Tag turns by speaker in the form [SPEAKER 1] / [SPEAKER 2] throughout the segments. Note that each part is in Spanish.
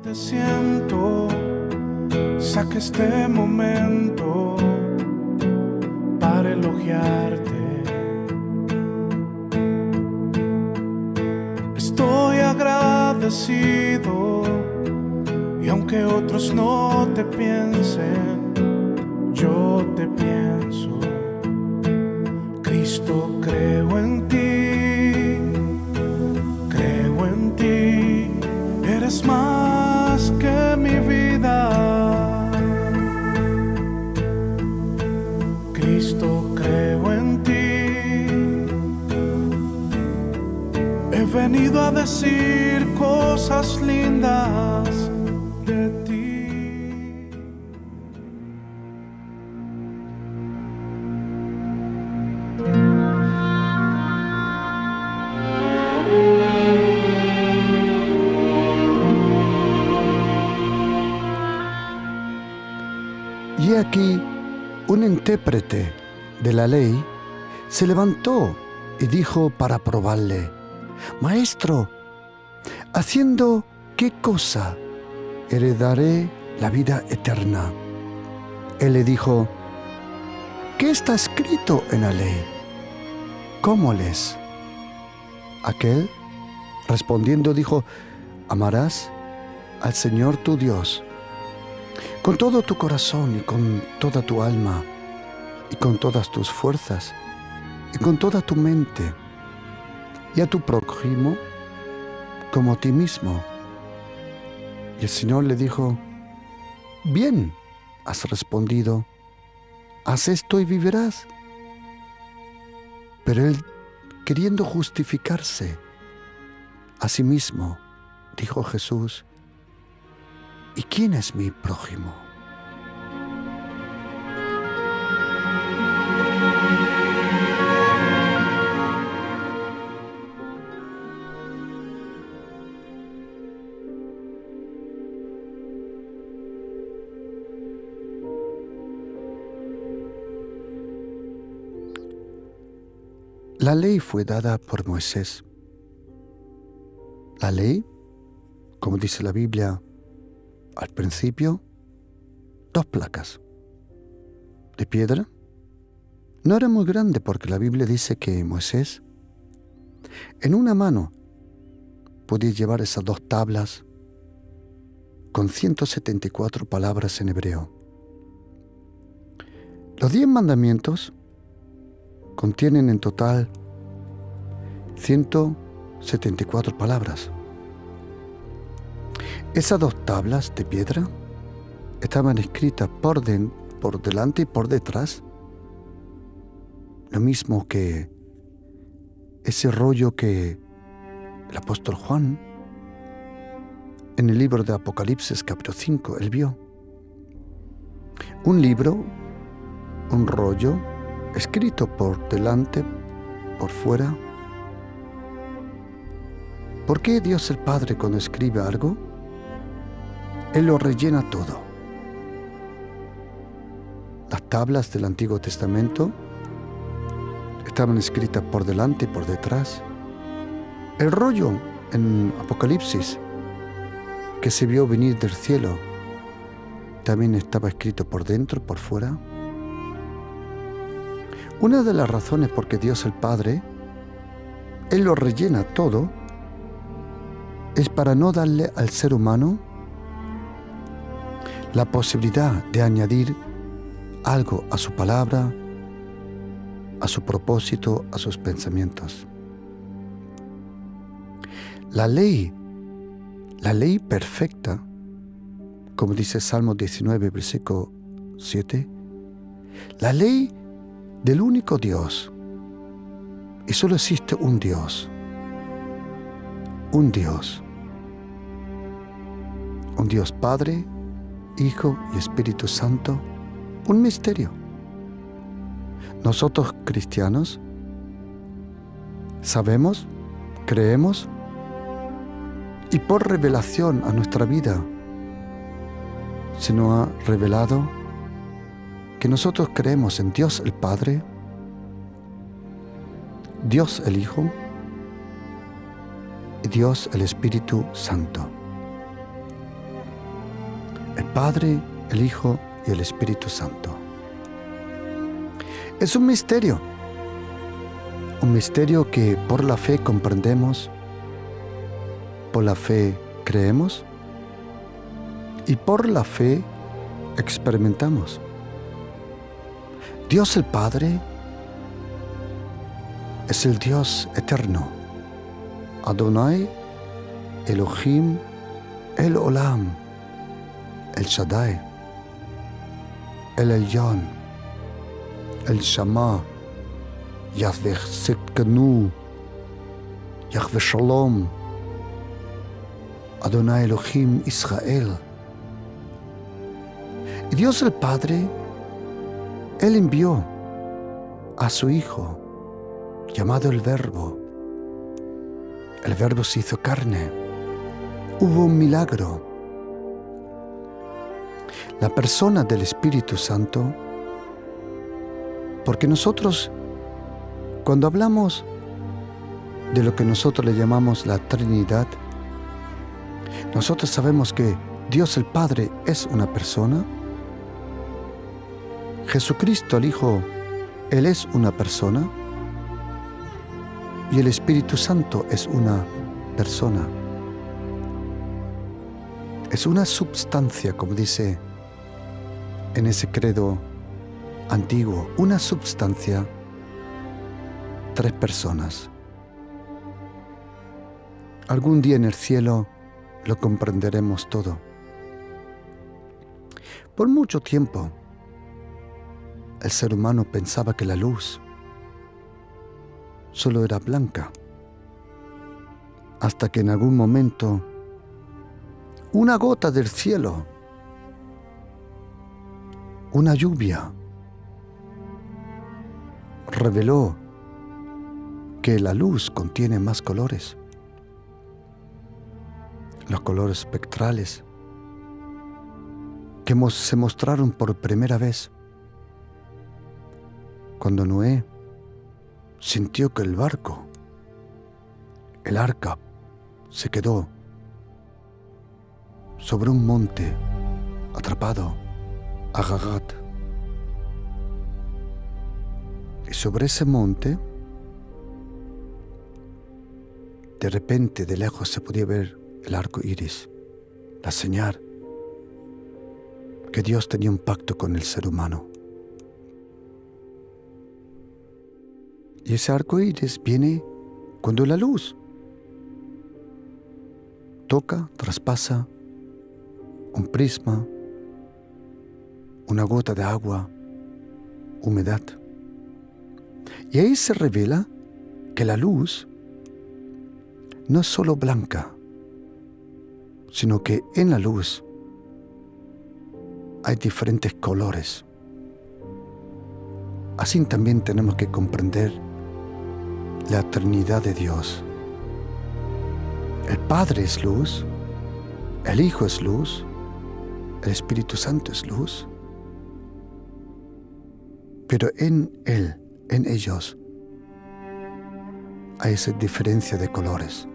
[SPEAKER 1] Te siento, saca este momento para elogiarte. Estoy agradecido y aunque otros no te piensen, yo te pienso. Cristo, creo en ti, eres más que mi vida. Cristo, creo en ti. He venido a decir cosas lindas de ti.
[SPEAKER 2] Y aquí un intérprete de la ley se levantó y dijo para probarle: Maestro, ¿haciendo qué cosa heredaré la vida eterna? Él le dijo: ¿qué está escrito en la ley? ¿Cómo lees? Aquel, respondiendo, dijo: amarás al Señor tu Dios con todo tu corazón y con toda tu alma y con todas tus fuerzas y con toda tu mente, y a tu prójimo como a ti mismo. Y el Señor le dijo: bien has respondido, haz esto y vivirás. Pero él, queriendo justificarse a sí mismo, dijo Jesús: ¿y quién es mi prójimo? La ley fue dada por Moisés. La ley, como dice la Biblia, al principio, 2 placas de piedra. No era muy grande porque la Biblia dice que Moisés en una mano podía llevar esas 2 tablas con 174 palabras en hebreo. Los 10 mandamientos contienen en total 174 palabras. Esas 2 tablas de piedra estaban escritas por delante y por detrás, lo mismo que ese rollo que el apóstol Juan en el libro de Apocalipsis capítulo 5 él vio. Un libro, un rollo escrito por delante, por fuera. ¿Por qué Dios el Padre, cuando escribe algo, Él lo rellena todo? Las tablas del Antiguo Testamento estaban escritas por delante y por detrás. El rollo en Apocalipsis, que se vio venir del cielo, también estaba escrito por dentro y por fuera. Una de las razones por que Dios el Padre, Él lo rellena todo, es para no darle al ser humano la posibilidad de añadir algo a su palabra, a su propósito, a sus pensamientos. La ley perfecta, como dice Salmo 19, versículo 7, la ley del único Dios, y solo existe un Dios, un Dios Padre, Hijo y Espíritu Santo, un misterio. Nosotros cristianos sabemos, creemos, y por revelación a nuestra vida se nos ha revelado que nosotros creemos en Dios el Padre, Dios el Hijo y Dios el Espíritu Santo. el Padre, el Hijo y el Espíritu Santo. Es un misterio que por la fe comprendemos, por la fe creemos y por la fe experimentamos. Dios el Padre es el Dios eterno, Adonai, Elohim, El Olam, El Shaddai, El Elyon, El Shama, Yahweh Tsidkenu, Yahweh Shalom, Adonai Elohim Israel. Y Dios el Padre, Él envió a su Hijo, llamado el Verbo. El Verbo se hizo carne. Hubo un milagro. La persona del Espíritu Santo, porque nosotros, cuando hablamos de lo que nosotros le llamamos la Trinidad, nosotros sabemos que Dios el Padre es una persona, Jesucristo el Hijo, Él es una persona, y el Espíritu Santo es una persona. Es una substancia, como dice en ese credo antiguo, una substancia, tres personas. Algún día en el cielo lo comprenderemos todo. Por mucho tiempo, el ser humano pensaba que la luz solo era blanca, hasta que en algún momento una gota del cielo, una lluvia, reveló que la luz contiene más colores, los colores espectrales, que se mostraron por primera vez cuando Noé sintió que el barco, el arca, se quedó sobre un monte atrapado, Agagat. Y sobre ese monte, de repente, de lejos se podía ver el arco iris, la señal que Dios tenía un pacto con el ser humano. Y ese arco iris viene cuando la luz toca, traspasa un prisma, una gota de agua, humedad. Y ahí se revela que la luz no es solo blanca, sino que en la luz hay diferentes colores. Así también tenemos que comprender la Trinidad de Dios. El Padre es luz, el Hijo es luz, el Espíritu Santo es luz, pero en Él, en ellos, hay esa diferencia de colores.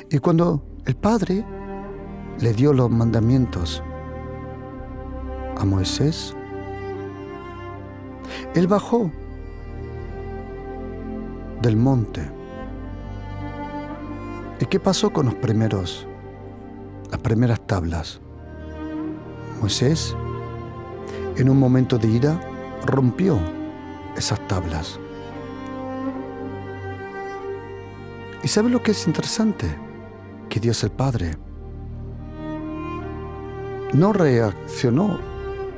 [SPEAKER 2] Y cuando el Padre le dio los mandamientos a Moisés, Él bajó del monte. ¿Y qué pasó con las primeras tablas? Moisés, en un momento de ira, rompió esas tablas. ¿Y sabe lo que es interesante? Que Dios el Padre no reaccionó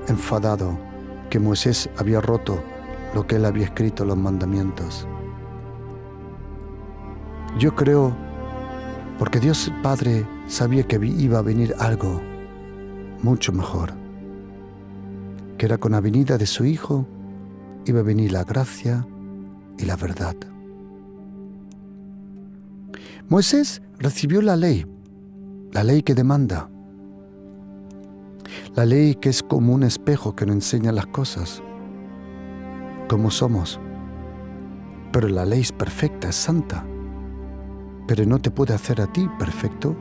[SPEAKER 2] enfadado que Moisés había roto lo que él había escrito, los mandamientos. Yo creo, porque Dios el Padre sabía que iba a venir algo mucho mejor, que era con la venida de su Hijo iba a venir la gracia y la verdad. Moisés recibió la ley que demanda, la ley que es como un espejo que nos enseña las cosas, como somos. Pero la ley es perfecta, es santa, pero no te puede hacer a ti perfecto,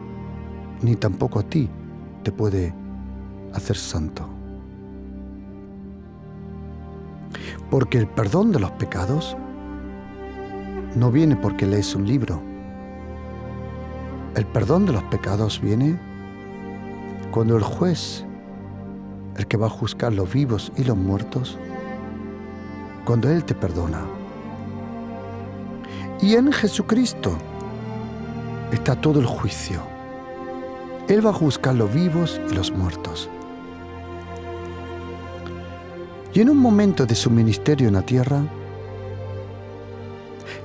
[SPEAKER 2] ni tampoco a ti te puede hacer santo. Porque el perdón de los pecados no viene porque lees un libro. El perdón de los pecados viene cuando el juez, el que va a juzgar los vivos y los muertos, cuando Él te perdona. Y en Jesucristo está todo el juicio. Él va a juzgar los vivos y los muertos. Y en un momento de su ministerio en la tierra,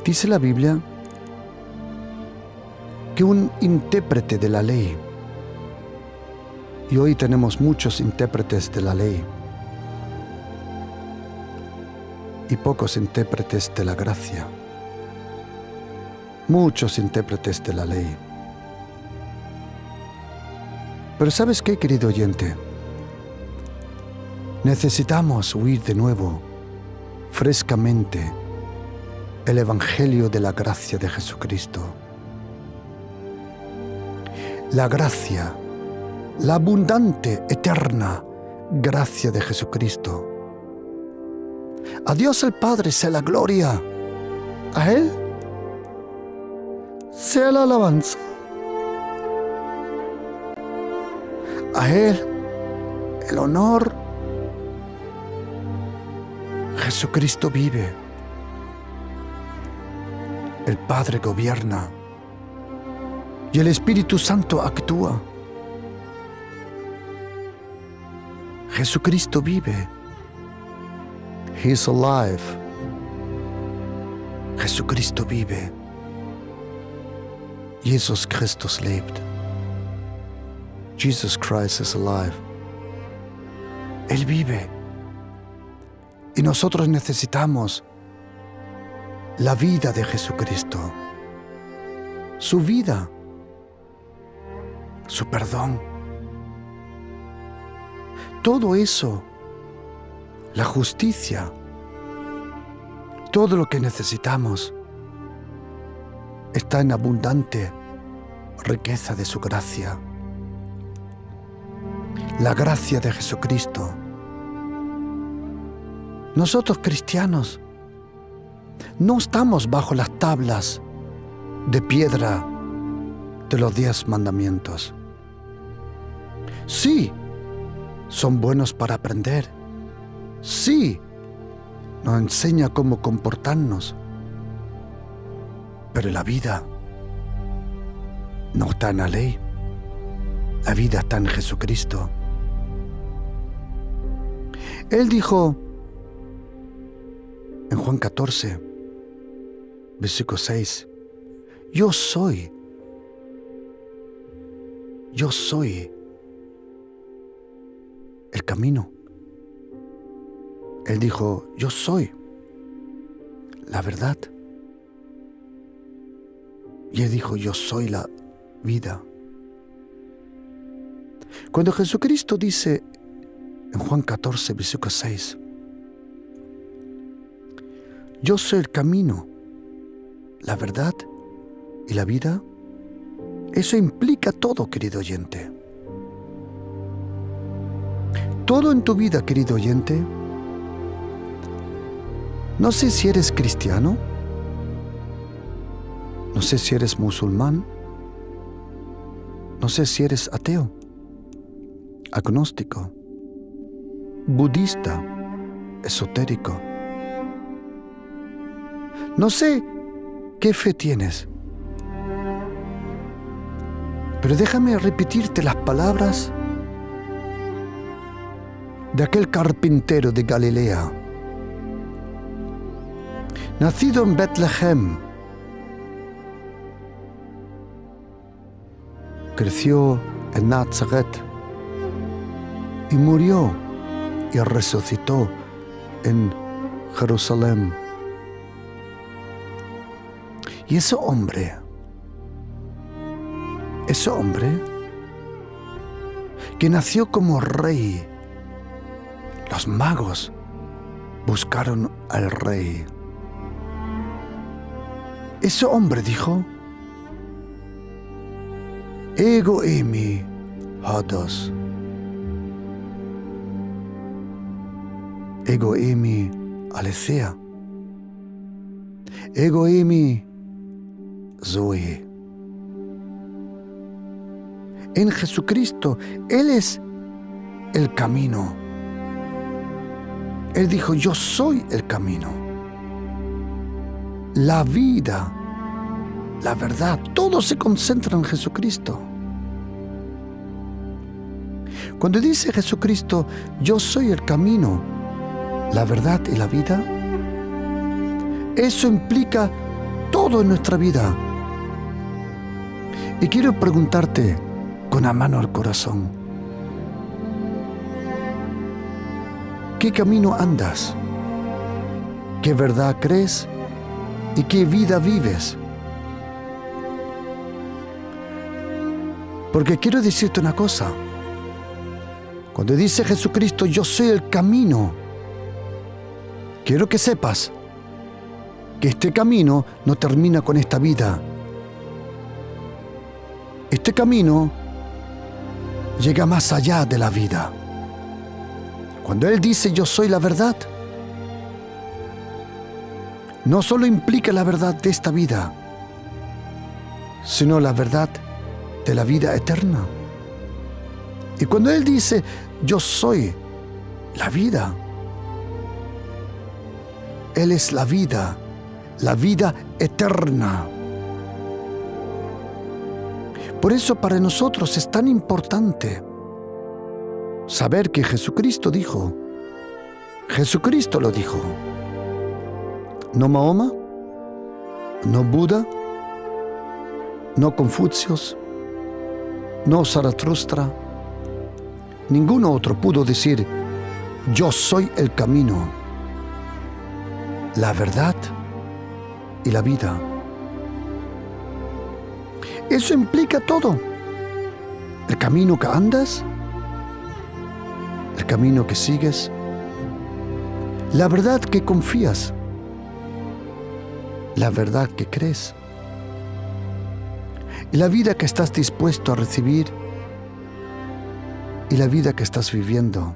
[SPEAKER 2] dice la Biblia que un intérprete de la ley, y hoy tenemos muchos intérpretes de la ley y pocos intérpretes de la gracia, muchos intérpretes de la ley. Pero ¿sabes qué, querido oyente? Necesitamos oír de nuevo, frescamente, el Evangelio de la gracia de Jesucristo. La gracia, la abundante, eterna gracia de Jesucristo. A Dios el Padre sea la gloria, a Él sea la alabanza, a Él el honor. Jesucristo vive, el Padre gobierna y el Espíritu Santo actúa. Jesucristo vive. He is alive. Jesucristo vive. Jesus Christus lebt. Jesus Christ is alive. Él vive. Y nosotros necesitamos la vida de Jesucristo. Su vida. Su perdón. Todo eso, la justicia, todo lo que necesitamos está en abundante riqueza de su gracia. La gracia de Jesucristo. Nosotros cristianos no estamos bajo las tablas de piedra de los 10 mandamientos. Sí, son buenos para aprender. Sí, nos enseña cómo comportarnos. Pero la vida no está en la ley. La vida está en Jesucristo. Él dijo en Juan 14, versículo 6, yo soy el camino. Él dijo, yo soy la verdad. Y Él dijo, yo soy la vida. Cuando Jesucristo dice en Juan 14, versículo 6, yo soy el camino, la verdad y la vida, eso implica todo, querido oyente. Todo en tu vida, querido oyente. No sé si eres cristiano, no sé si eres musulmán, no sé si eres ateo, agnóstico, budista, esotérico. No sé qué fe tienes, pero déjame repetirte las palabras de aquel carpintero de Galilea, nacido en Betlehem, creció en Nazaret y murió y resucitó en Jerusalén. Y ese hombre, que nació como rey, los magos buscaron al rey. Ese hombre dijo, Ego eimi hodos. Ego eimi aletheia. Ego eimi zoe. En Jesucristo, Él es el camino. Él dijo, yo soy el camino, la vida, la verdad. Todo se concentra en Jesucristo. Cuando dice Jesucristo, yo soy el camino, la verdad y la vida, eso implica todo en nuestra vida. Y quiero preguntarte con la mano al corazón, ¿qué camino andas? ¿Qué verdad crees? ¿Y qué vida vives? Porque quiero decirte una cosa. Cuando dice Jesucristo, yo soy el camino, quiero que sepas que este camino no termina con esta vida. Este camino llega más allá de la vida. Cuando Él dice yo soy la verdad, no solo implica la verdad de esta vida, sino la verdad de la vida eterna. Y cuando Él dice yo soy la vida, Él es la vida eterna. Por eso para nosotros es tan importante saber que Jesucristo dijo, Jesucristo lo dijo, no Mahoma, no Buda, no Confucios, no Zaratustra, ningún otro pudo decir, yo soy el camino, la verdad y la vida. Eso implica todo. El camino que andas, el camino que sigues, la verdad que confías, la verdad que crees, y la vida que estás dispuesto a recibir y la vida que estás viviendo.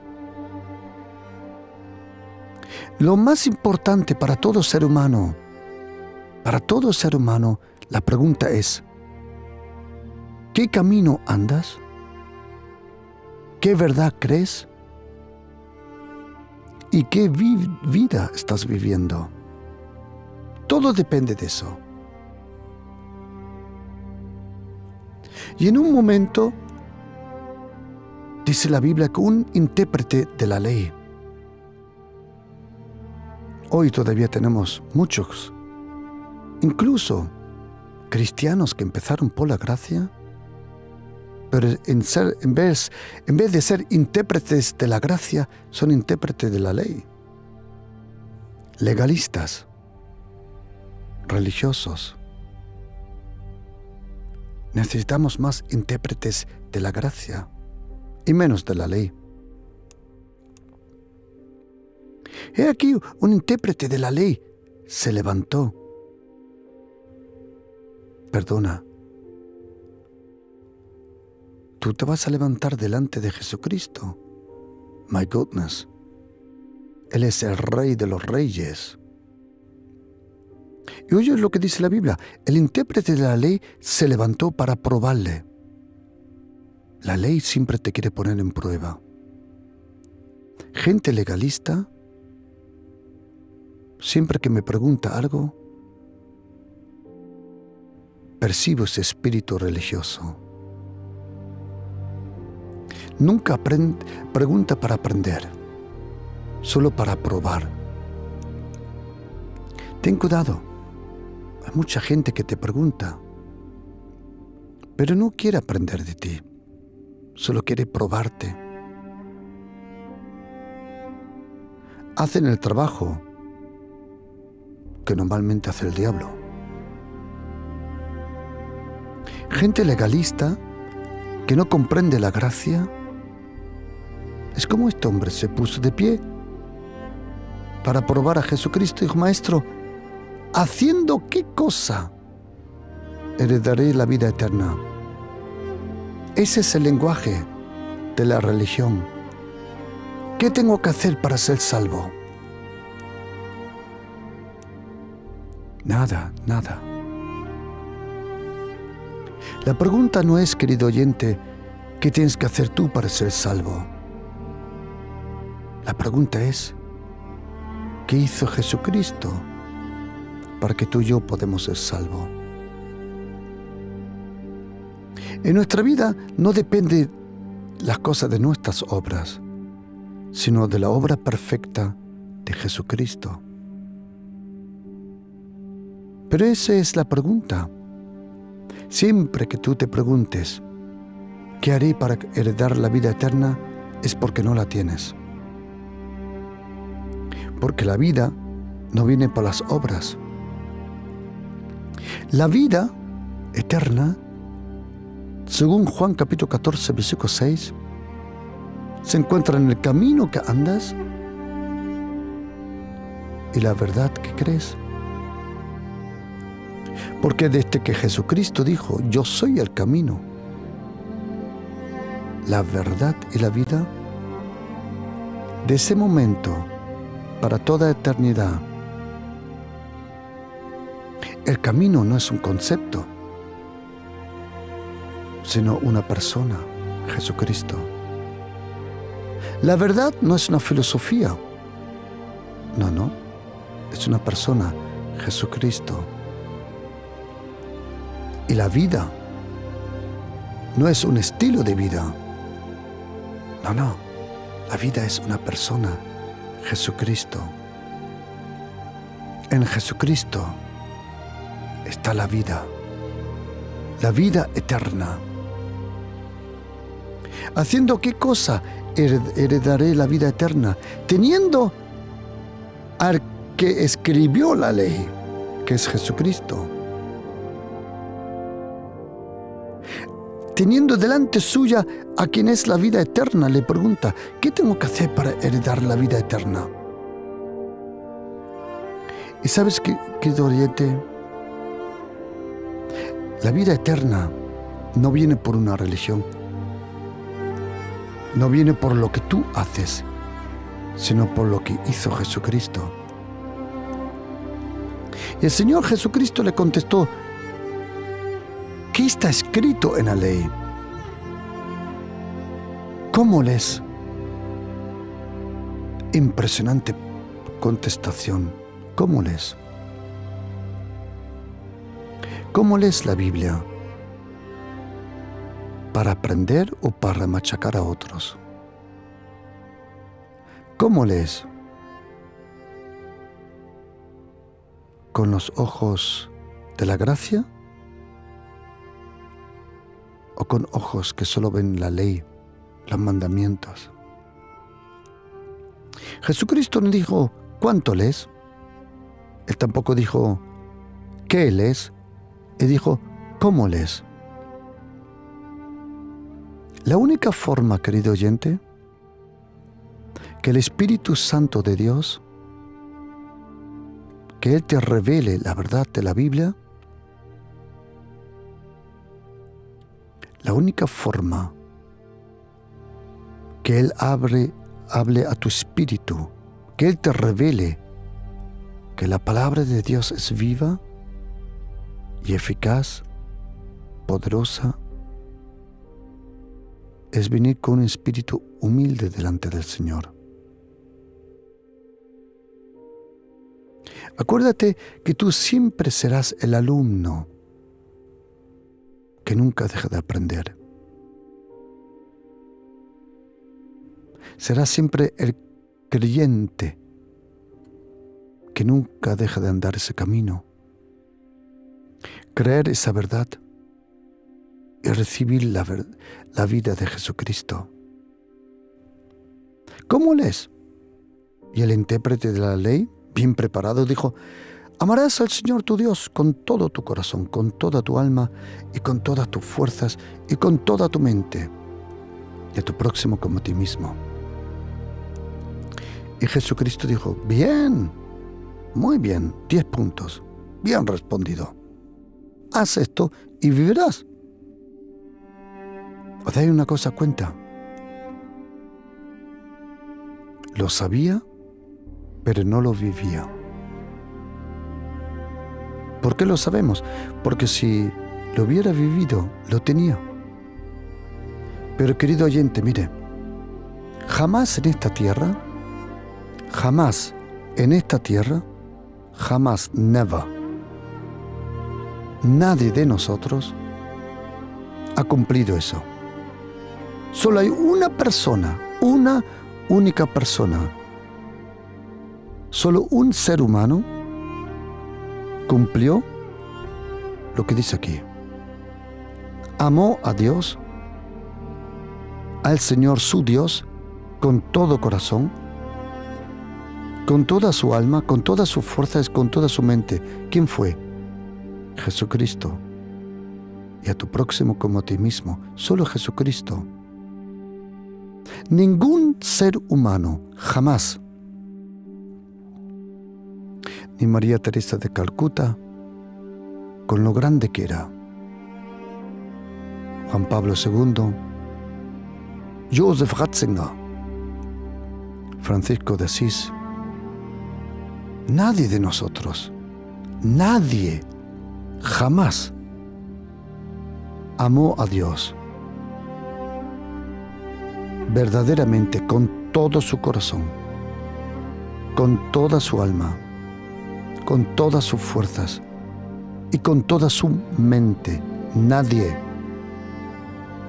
[SPEAKER 2] Lo más importante para todo ser humano, la pregunta es, ¿qué camino andas? ¿Qué verdad crees? ¿Y qué vida estás viviendo? Todo depende de eso. Y en un momento, dice la Biblia que un intérprete de la ley, hoy todavía tenemos muchos, incluso cristianos que empezaron por la gracia, pero en vez de ser intérpretes de la gracia, son intérpretes de la ley. Legalistas, religiosos. Necesitamos más intérpretes de la gracia y menos de la ley. He aquí un intérprete de la ley se levantó. Perdona. Tú te vas a levantar delante de Jesucristo. My goodness. Él es el Rey de los Reyes. Y oye lo que dice la Biblia. El intérprete de la ley se levantó para probarle. La ley siempre te quiere poner en prueba. Gente legalista, siempre que me pregunta algo, percibo ese espíritu religioso. Nunca pregunta para aprender, solo para probar. Ten cuidado. Hay mucha gente que te pregunta, pero no quiere aprender de ti, solo quiere probarte. Hacen el trabajo que normalmente hace el diablo. Gente legalista que no comprende la gracia. Es como este hombre se puso de pie para probar a Jesucristo y dijo, Maestro, ¿haciendo qué cosa heredaré la vida eterna? Ese es el lenguaje de la religión. ¿Qué tengo que hacer para ser salvo? Nada, nada. La pregunta no es, querido oyente, ¿qué tienes que hacer tú para ser salvo? La pregunta es, ¿qué hizo Jesucristo para que tú y yo podamos ser salvos? En nuestra vida no depende las cosas de nuestras obras, sino de la obra perfecta de Jesucristo. Pero esa es la pregunta. Siempre que tú te preguntes, ¿qué haré para heredar la vida eterna?, es porque no la tienes. Porque la vida no viene por las obras. La vida eterna, según Juan capítulo 14, versículo 6, se encuentra en el camino que andas y la verdad que crees. Porque desde que Jesucristo dijo, yo soy el camino, la verdad y la vida, de ese momento para toda eternidad, el camino no es un concepto, sino una persona, Jesucristo. La verdad no es una filosofía, no, es una persona, Jesucristo. Y la vida no es un estilo de vida, no, la vida es una persona, Jesucristo. En Jesucristo está la vida eterna. ¿Haciendo qué cosa heredaré la vida eterna? Teniendo al que escribió la ley, que es Jesucristo. Teniendo delante suya a quien es la vida eterna, le pregunta, ¿qué tengo que hacer para heredar la vida eterna? Y sabes qué, querido oyente, la vida eterna no viene por una religión, no viene por lo que tú haces, sino por lo que hizo Jesucristo. Y el Señor Jesucristo le contestó, ¿qué está escrito en la ley? ¿Cómo lees? Impresionante contestación. ¿Cómo lees? ¿Cómo lees la Biblia? ¿Para aprender o para machacar a otros? ¿Cómo lees? ¿Con los ojos de la gracia? ¿O con ojos que solo ven la ley, los mandamientos? Jesucristo no dijo, ¿cuánto lees? Él tampoco dijo, ¿qué lees? Él dijo, ¿cómo lees? La única forma, querido oyente, que el Espíritu Santo de Dios, que Él te revele la verdad de la Biblia, la única forma que Él hable a tu espíritu, que Él te revele que la palabra de Dios es viva y eficaz, poderosa, es venir con un espíritu humilde delante del Señor. Acuérdate que tú siempre serás el alumno que nunca deja de aprender. Serás siempre el creyente que nunca deja de andar ese camino. Creer esa verdad y recibir la vida de Jesucristo. ¿Cómo lees? Y el intérprete de la ley, bien preparado, dijo, amarás al Señor tu Dios con todo tu corazón, con toda tu alma y con todas tus fuerzas y con toda tu mente, y a tu próximo como a ti mismo. Y Jesucristo dijo, bien, muy bien, 10 puntos, bien respondido. Haz esto y vivirás. ¿Os dais una cosa cuenta? Lo sabía, pero no lo vivía. ¿Por qué lo sabemos? Porque si lo hubiera vivido, lo tenía. Pero querido oyente, mire, jamás en esta tierra, jamás en esta tierra, jamás, never, nadie de nosotros ha cumplido eso. Solo hay una persona, una única persona, solo un ser humano cumplió lo que dice aquí. Amó a Dios, al Señor su Dios, con todo corazón, con toda su alma, con todas sus fuerzas, con toda su mente. ¿Quién fue? Jesucristo. Y a tu próximo como a ti mismo. Solo Jesucristo. Ningún ser humano, jamás, ni María Teresa de Calcuta, con lo grande que era, Juan Pablo II, Joseph Ratzinger, Francisco de Asís, nadie de nosotros, nadie, jamás amó a Dios verdaderamente con todo su corazón, con toda su alma, con todas sus fuerzas y con toda su mente. Nadie.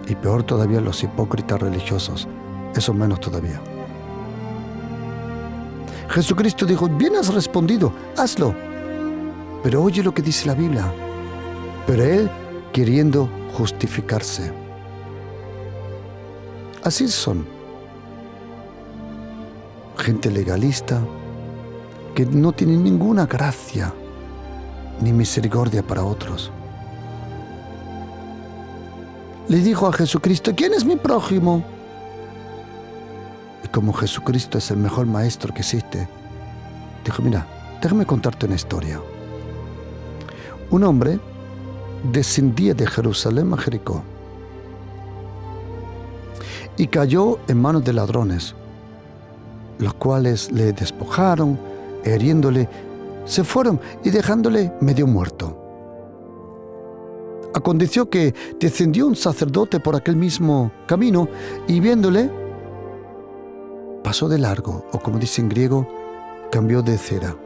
[SPEAKER 2] Y peor todavía los hipócritas religiosos, eso menos todavía. Jesucristo dijo: bien has respondido, hazlo. Pero oye lo que dice la Biblia. Pero él queriendo justificarse. Así son. Gente legalista que no tiene ninguna gracia ni misericordia para otros. Le dijo a Jesucristo: ¿quién es mi prójimo? Y como Jesucristo es el mejor maestro que existe, dijo: mira, déjame contarte una historia. Un hombre descendía de Jerusalén a Jericó y cayó en manos de ladrones, los cuales le despojaron, hiriéndole, se fueron y dejándole medio muerto. Aconteció que descendió un sacerdote por aquel mismo camino y viéndole, pasó de largo, o como dice en griego, cambió de acera,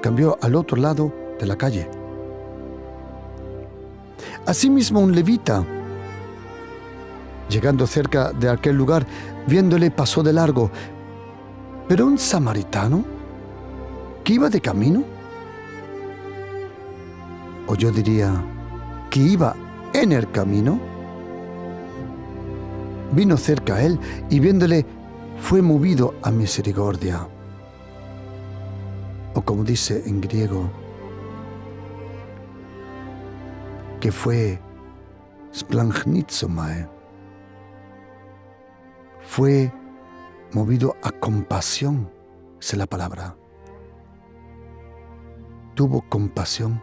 [SPEAKER 2] cambió al otro lado de la calle. Asimismo un levita, llegando cerca de aquel lugar, viéndole, pasó de largo. Pero un samaritano que iba de camino, o yo diría que iba en el camino, vino cerca a él y viéndole fue movido a misericordia. O como dice en griego, que fue splanchnizomae, fue movido a compasión, esa es la palabra. Tuvo compasión.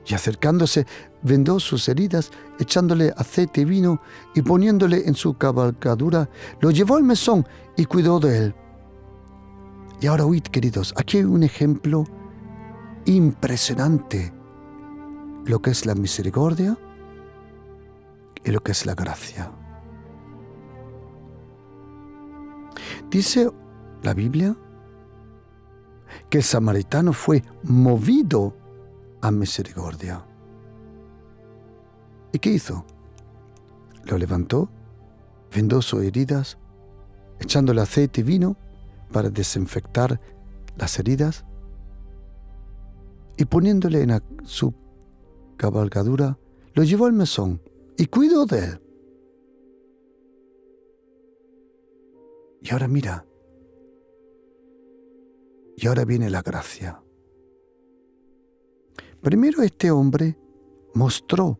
[SPEAKER 2] Y acercándose, vendó sus heridas, echándole aceite y vino, y poniéndole en su cabalgadura, lo llevó al mesón y cuidó de él. Y ahora oíd, queridos, aquí hay un ejemplo impresionante, lo que es la misericordia y lo que es la gracia. Dice la Biblia que el samaritano fue movido a misericordia. ¿Y qué hizo? Lo levantó, vendó sus heridas, echándole aceite y vino para desinfectar las heridas y poniéndole en su cabalgadura, lo llevó al mesón y cuidó de él. Y ahora mira, y ahora viene la gracia. Primero este hombre mostró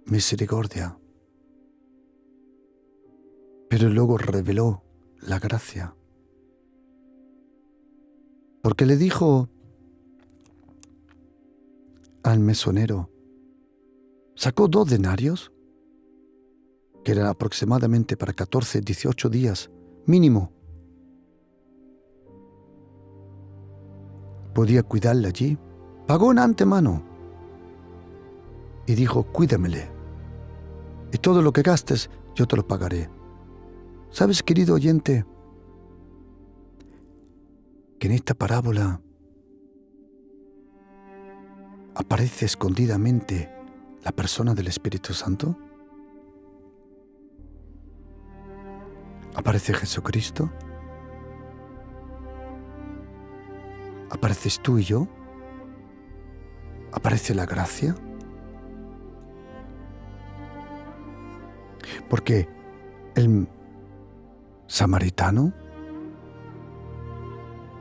[SPEAKER 2] misericordia, pero luego reveló la gracia. Porque le dijo al mesonero: Sacó 2 denarios, que eran aproximadamente para 14, 18 días, mínimo. Podía cuidarle allí. Pagó en antemano. Y dijo, cuídamele. Y todo lo que gastes, yo te lo pagaré. ¿Sabes, querido oyente, que en esta parábola aparece escondidamente la persona del Espíritu Santo? Aparece Jesucristo. Apareces tú y yo. Aparece la gracia. Porque el samaritano,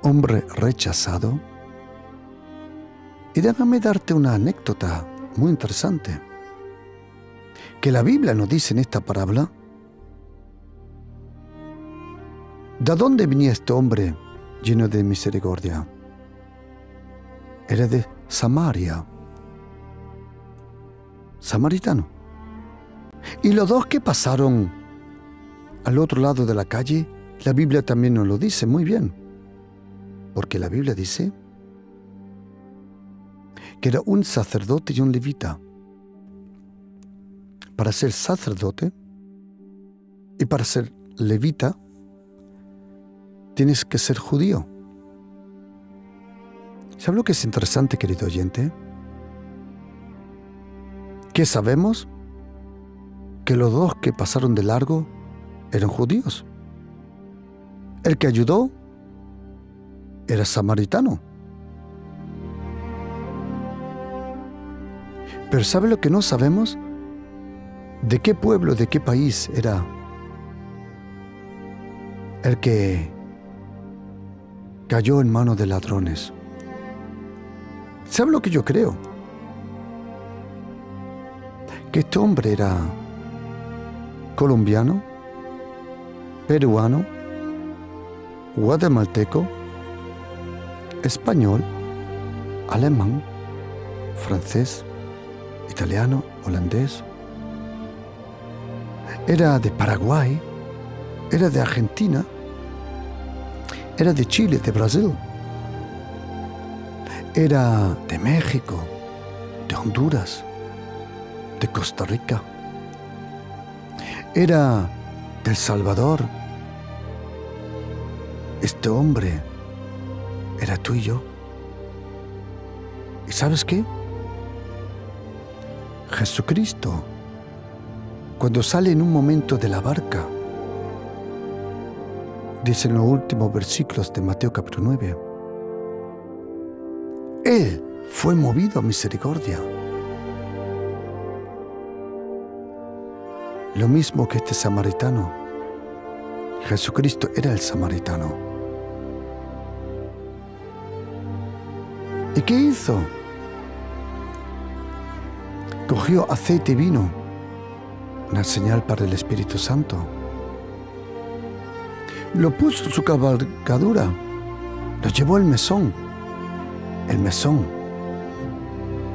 [SPEAKER 2] hombre rechazado, y déjame darte una anécdota muy interesante, que la Biblia nos dice en esta parábola, ¿de dónde venía este hombre lleno de misericordia? Era de Samaria, samaritano. Y los 2 que pasaron al otro lado de la calle, la Biblia también nos lo dice muy bien, porque la Biblia dice que era un sacerdote y un levita. Para ser sacerdote y para ser levita, tienes que ser judío. ¿Sabes lo que es interesante, querido oyente? ¿Qué sabemos? Que los 2 que pasaron de largo eran judíos. El que ayudó era samaritano. Pero ¿sabe lo que no sabemos? ¿De qué pueblo, de qué país era el que cayó en manos de ladrones? ¿Sabe lo que yo creo? Que este hombre era colombiano, peruano, guatemalteco, español, alemán, francés, italiano, holandés. Era de Paraguay, era de Argentina, era de Chile, de Brasil, era de México, de Honduras, de Costa Rica, era de El Salvador. Este hombre era tú y yo. ¿Y sabes qué? Jesucristo, cuando sale en un momento de la barca, dice en los últimos versículos de Mateo capítulo 9, Él fue movido a misericordia. Lo mismo que este samaritano. Jesucristo era el samaritano. ¿Y qué hizo? Cogió aceite y vino, una señal para el Espíritu Santo. Lo puso en su cabalgadura, lo llevó al mesón. El mesón,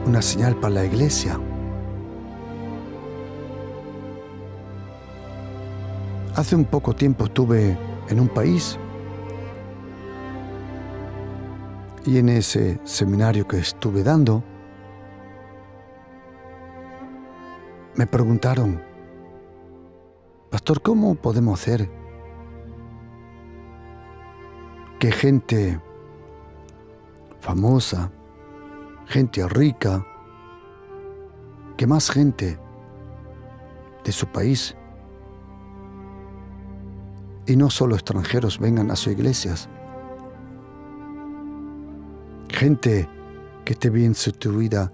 [SPEAKER 2] una señal para la iglesia. Hace un poco tiempo estuve en un país y en ese seminario que estuve dando, me preguntaron, Pastor, ¿cómo podemos hacer que gente famosa, gente rica, que más gente de su país y no solo extranjeros vengan a sus iglesias? Gente que esté bien situada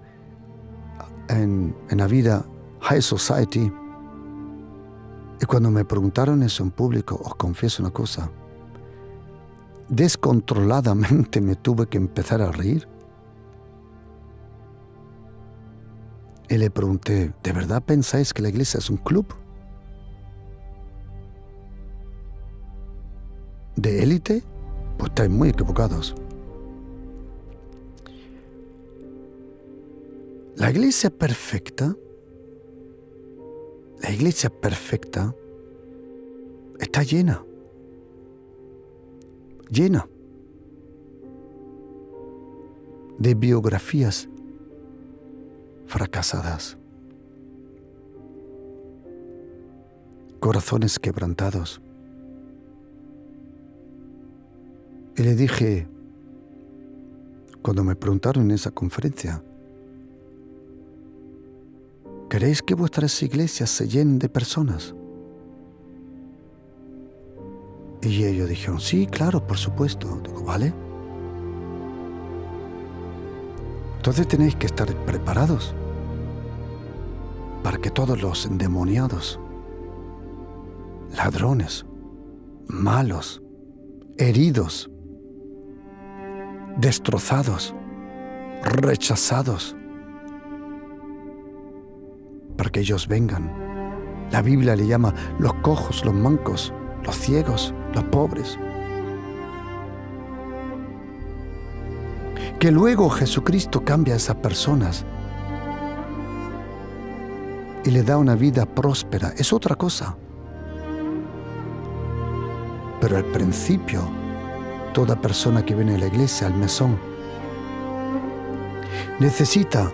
[SPEAKER 2] en la vida high society. Y cuando me preguntaron eso en público, os confieso una cosa, descontroladamente me tuve que empezar a reír. Y le pregunté, ¿de verdad pensáis que la iglesia es un club de élite? Pues estáis muy equivocados. La iglesia perfecta La iglesia perfecta está llena de biografías fracasadas, corazones quebrantados. Y le dije, cuando me preguntaron en esa conferencia, ¿queréis que vuestras iglesias se llenen de personas? Y ellos dijeron, sí, claro, por supuesto. Digo, ¿vale? Entonces tenéis que estar preparados para que todos los endemoniados, ladrones, malos, heridos, destrozados, rechazados, para que ellos vengan. La Biblia le llama los cojos, los mancos, los ciegos, los pobres. Que luego Jesucristo cambia a esas personas y le da una vida próspera, es otra cosa. Pero al principio, toda persona que viene a la iglesia, al mesón, necesita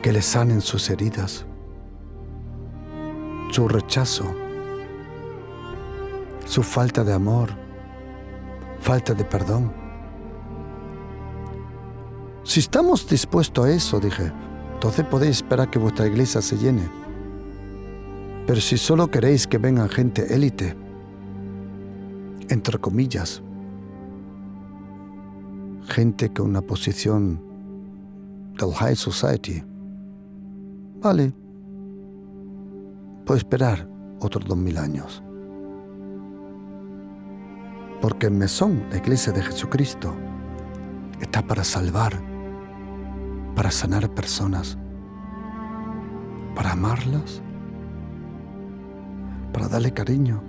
[SPEAKER 2] que le sanen sus heridas, su rechazo, su falta de amor, falta de perdón. Si estamos dispuestos a eso, dije, entonces podéis esperar que vuestra iglesia se llene. Pero si solo queréis que vengan gente élite, entre comillas, gente con una posición del High Society, vale, puedo esperar otros 2000 años. Porque el mesón, la iglesia de Jesucristo, está para salvar, para sanar personas, para amarlas, para darle cariño,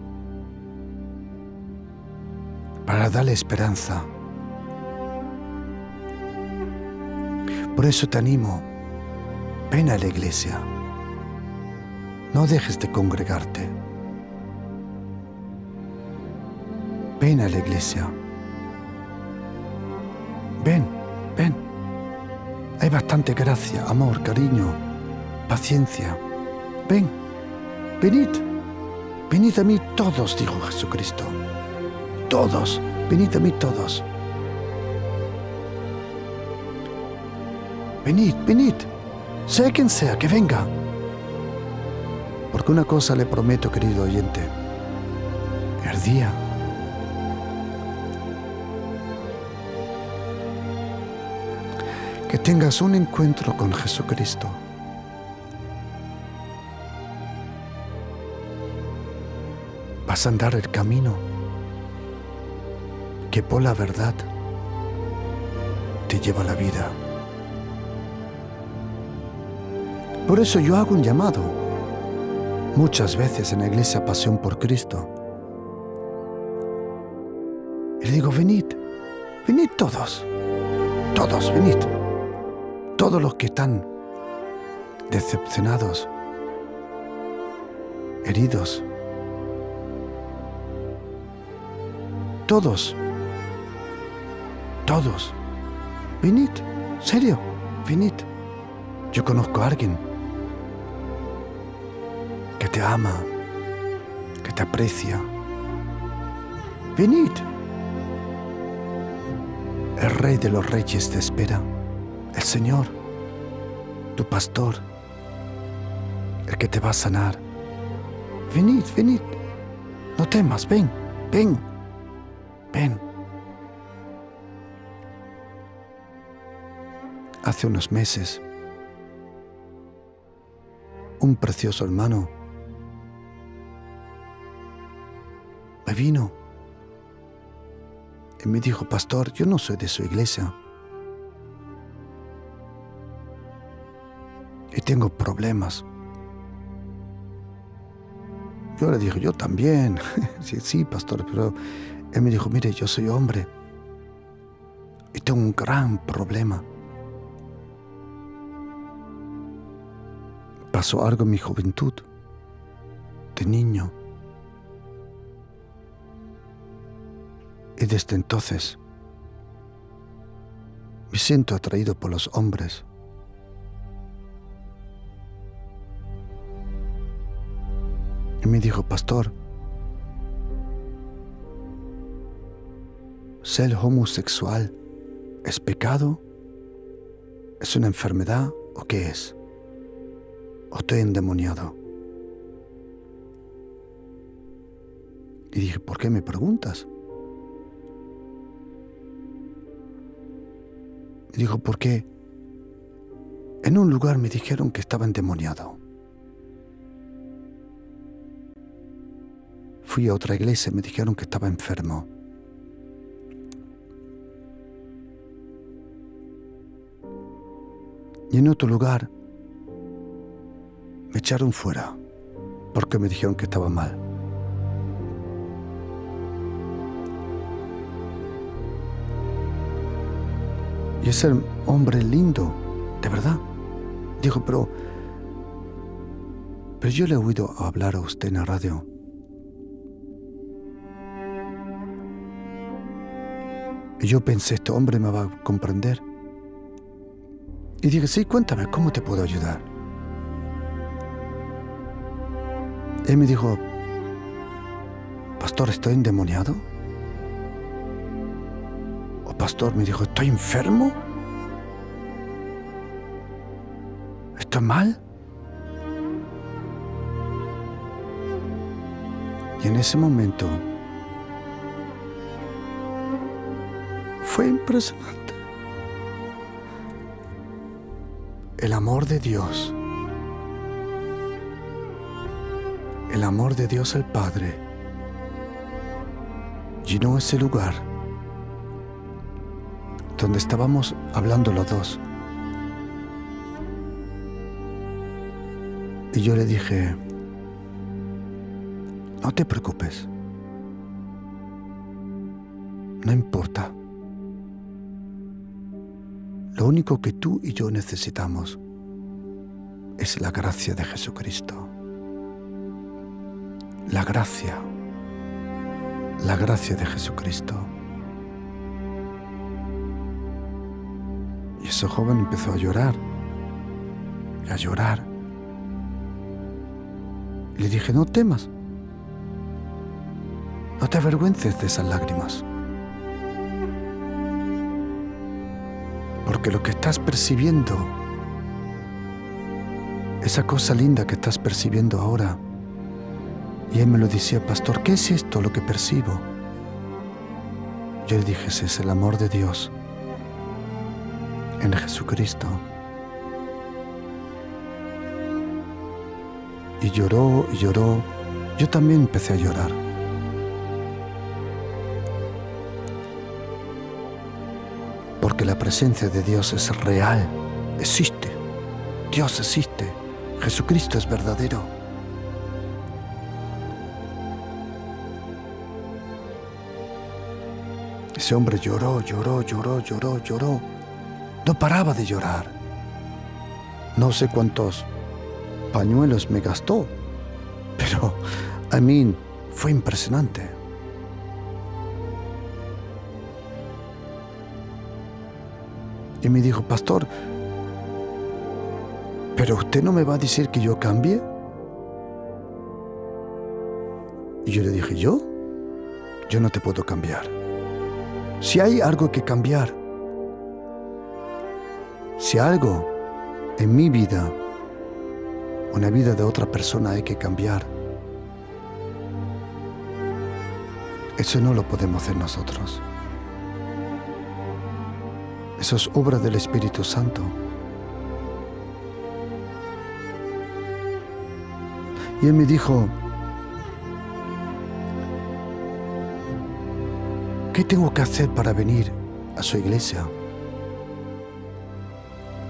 [SPEAKER 2] para darle esperanza. Por eso te animo, ven a la iglesia, no dejes de congregarte. Ven a la iglesia. Ven, ven. Hay bastante gracia, amor, cariño, paciencia. Ven, venid. Venid a mí todos, dijo Jesucristo. Todos, venid a mí todos. Venid, venid. Sea quien sea, que venga. Porque una cosa le prometo, querido oyente. El día que tengas un encuentro con Jesucristo, vas a andar el camino que por la verdad te lleva a la vida. Por eso yo hago un llamado muchas veces en la iglesia Pasión por Cristo. Y le digo, venid, venid todos, todos, venid. Todos los que están decepcionados, heridos, todos, venid, serio, venid. Yo conozco a alguien que te ama, que te aprecia. Venid. El Rey de los Reyes te espera. El Señor, tu pastor, el que te va a sanar. Venid, venid, no temas, ven, ven, ven. Hace unos meses, un precioso hermano me vino y me dijo, pastor, yo no soy de su iglesia. Y tengo problemas. Yo le dije, yo también. Sí, pastor, pero él me dijo, mire, yo soy hombre y tengo un gran problema. pasó algo en mi juventud, de niño. Y desde entonces me siento atraído por los hombres. Y me dijo, pastor, ¿ser homosexual es pecado? ¿Es una enfermedad o qué es? ¿O estoy endemoniado? Y dije, ¿por qué me preguntas? Y dijo, porque en un lugar me dijeron que estaba endemoniado. Fui a otra iglesia y me dijeron que estaba enfermo. Y en otro lugar me echaron fuera porque me dijeron que estaba mal. Y ese hombre lindo, de verdad, dijo, pero yo le he oído hablar a usted en la radio. Y yo pensé, este hombre me va a comprender. Y dije, sí, cuéntame, ¿cómo te puedo ayudar? Él me dijo, pastor, ¿estoy endemoniado? O pastor, me dijo, ¿estoy enfermo? ¿Estoy mal? Y en ese momento fue impresionante. El amor de Dios, el amor de Dios el Padre, llenó ese lugar donde estábamos hablando los dos. Y yo le dije, no te preocupes, no importa. Lo único que tú y yo necesitamos es la gracia de Jesucristo. La gracia de Jesucristo. Y ese joven empezó a llorar y a llorar. Y le dije, no temas, no te avergüences de esas lágrimas. Porque lo que estás percibiendo, esa cosa linda que estás percibiendo ahora, y él me lo decía, pastor, ¿qué es esto lo que percibo? Yo le dije, ese es el amor de Dios en Jesucristo. Y lloró y lloró. Yo también empecé a llorar. Porque la presencia de Dios es real, existe. Dios existe. Jesucristo es verdadero. Ese hombre lloró, lloró, lloró, lloró, lloró. No paraba de llorar. No sé cuántos pañuelos me gastó, pero a mí fue impresionante. Y me dijo, pastor, ¿pero usted no me va a decir que yo cambie? Y yo le dije, ¿yo? Yo no te puedo cambiar. Si hay algo que cambiar, si algo en mi vida, o en la vida de otra persona hay que cambiar, eso no lo podemos hacer nosotros. Eso es obra del Espíritu Santo. Y él me dijo, ¿qué tengo que hacer para venir a su iglesia?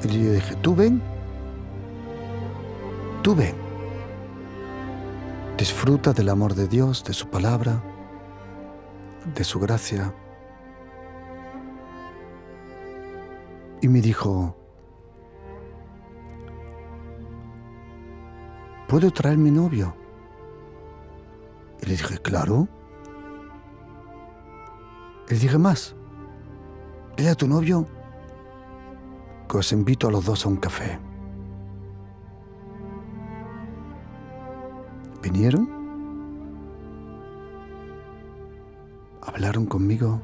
[SPEAKER 2] Y yo dije, tú ven, disfruta del amor de Dios, de su palabra, de su gracia. Y me dijo, ¿puedo traer mi novio? Y le dije, claro. Y le dije más, dile a tu novio que os invito a los dos a un café. Vinieron, hablaron conmigo,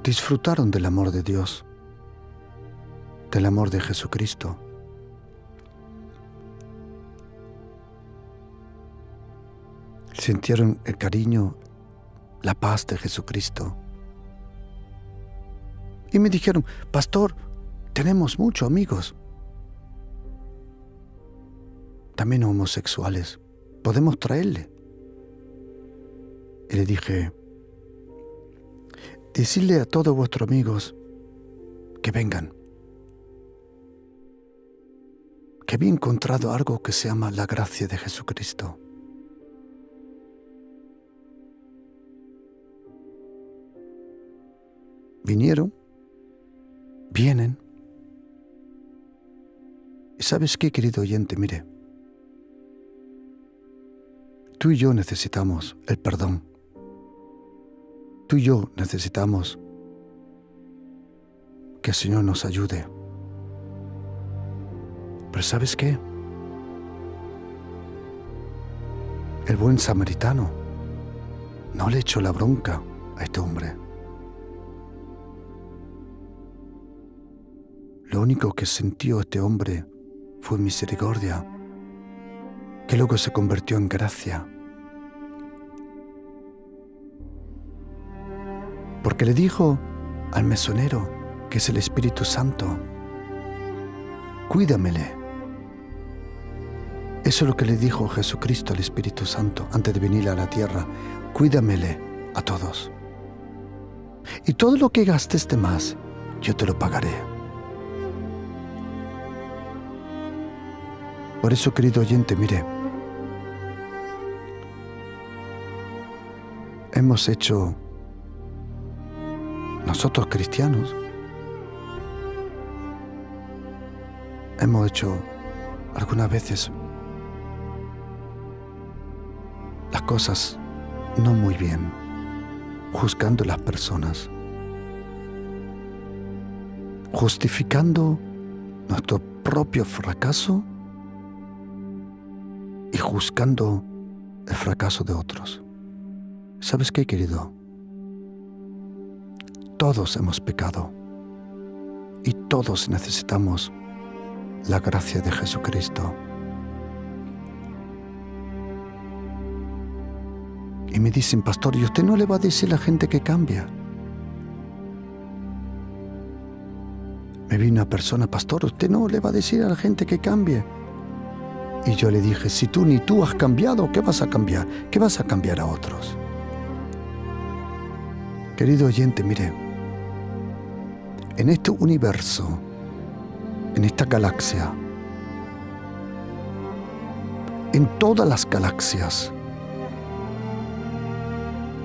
[SPEAKER 2] disfrutaron del amor de Dios, del amor de Jesucristo. Sintieron el cariño, la paz de Jesucristo. Y me dijeron, pastor, tenemos muchos amigos, también homosexuales, ¿podemos traerle? Y le dije, decidle a todos vuestros amigos que vengan, que había encontrado algo que se llama la gracia de Jesucristo. Vinieron, vienen. ¿Y sabes qué, querido oyente? Mire, tú y yo necesitamos el perdón. Tú y yo necesitamos que el Señor nos ayude. Pero ¿sabes qué? El buen samaritano no le echó la bronca a este hombre. Lo único que sintió este hombre fue misericordia, que luego se convirtió en gracia. Porque le dijo al mesonero, que es el Espíritu Santo, cuídamele. Eso es lo que le dijo Jesucristo al Espíritu Santo antes de venir a la tierra. Cuídamele a todos. Y todo lo que gastes de más, yo te lo pagaré. Por eso, querido oyente, mire, hemos hecho, nosotros cristianos, hemos hecho algunas veces las cosas no muy bien, juzgando a las personas, justificando nuestro propio fracaso y juzgando el fracaso de otros. ¿Sabes qué, querido? Todos hemos pecado y todos necesitamos la gracia de Jesucristo. Y me dicen, pastor, ¿y usted no le va a decir a la gente que cambia? Me vino una persona, pastor, ¿usted no le va a decir a la gente que cambie? Y yo le dije, si tú ni tú has cambiado, ¿qué vas a cambiar? ¿Qué vas a cambiar a otros? Querido oyente, mire, en este universo, en esta galaxia, en todas las galaxias,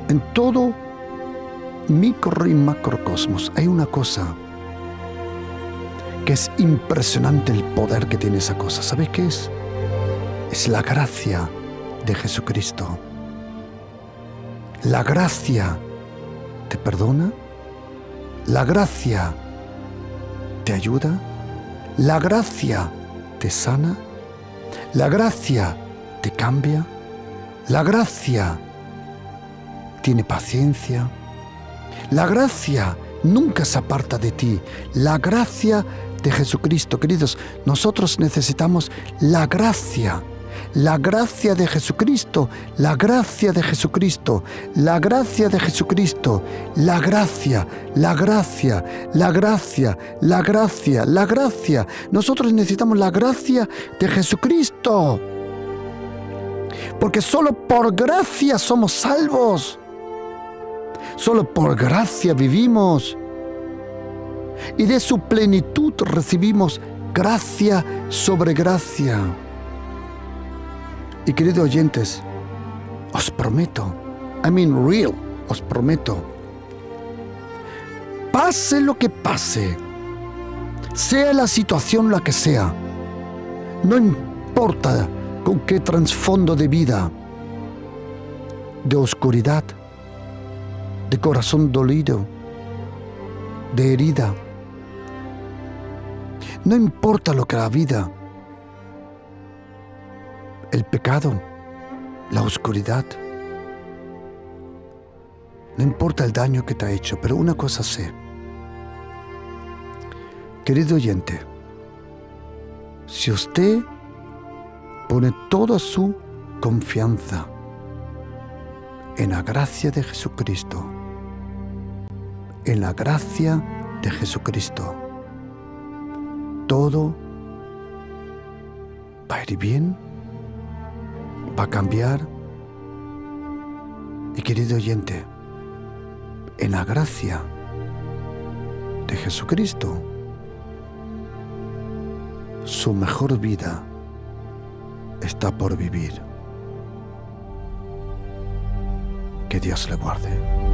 [SPEAKER 2] en todo micro y macrocosmos, hay una cosa que es impresionante, el poder que tiene esa cosa. ¿Sabes qué es? Es la gracia de Jesucristo. La gracia te perdona, la gracia te ayuda, la gracia te sana, la gracia te cambia, la gracia tiene paciencia, la gracia nunca se aparta de ti, la gracia de Jesucristo. Queridos, nosotros necesitamos la gracia de Jesucristo, la gracia de Jesucristo, la gracia de Jesucristo, la gracia, la gracia, la gracia, la gracia, la gracia. Nosotros necesitamos la gracia de Jesucristo, porque solo por gracia somos salvos, solo por gracia vivimos, y de su plenitud recibimos gracia sobre gracia. Y queridos oyentes, os prometo, os prometo, pase lo que pase, sea la situación la que sea, no importa con qué trasfondo de vida, de oscuridad, de corazón dolido, de herida. No importa lo que la vida, el pecado, la oscuridad, no importa el daño que te ha hecho, pero una cosa sé. Querido oyente, si usted pone toda su confianza en la gracia de Jesucristo, en la gracia de Jesucristo, todo va a ir bien, va a cambiar. Y querido oyente, en la gracia de Jesucristo, su mejor vida está por vivir. Que Dios le guarde.